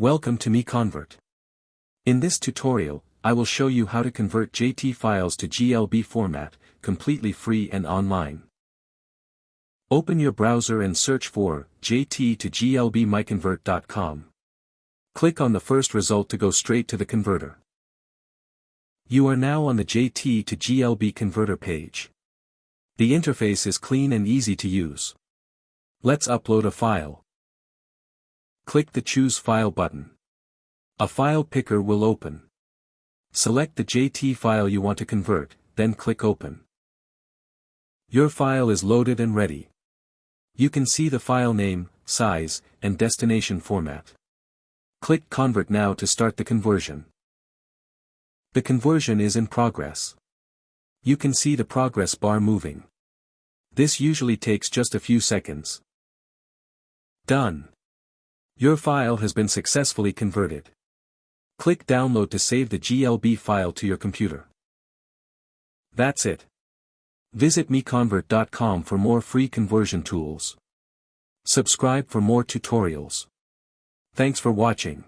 Welcome to MiConvert. In this tutorial, I will show you how to convert JT files to GLB format, completely free and online. Open your browser and search for JT to GLB MiConvert.com. Click on the first result to go straight to the converter. You are now on the JT to GLB converter page. The interface is clean and easy to use. Let's upload a file. Click the Choose File button. A file picker will open. Select the JT file you want to convert, then click Open. Your file is loaded and ready. You can see the file name, size, and destination format. Click Convert now to start the conversion. The conversion is in progress. You can see the progress bar moving. This usually takes just a few seconds. Done. Your file has been successfully converted. Click Download to save the GLB file to your computer. That's it. Visit MiConvert.com for more free conversion tools. Subscribe for more tutorials. Thanks for watching.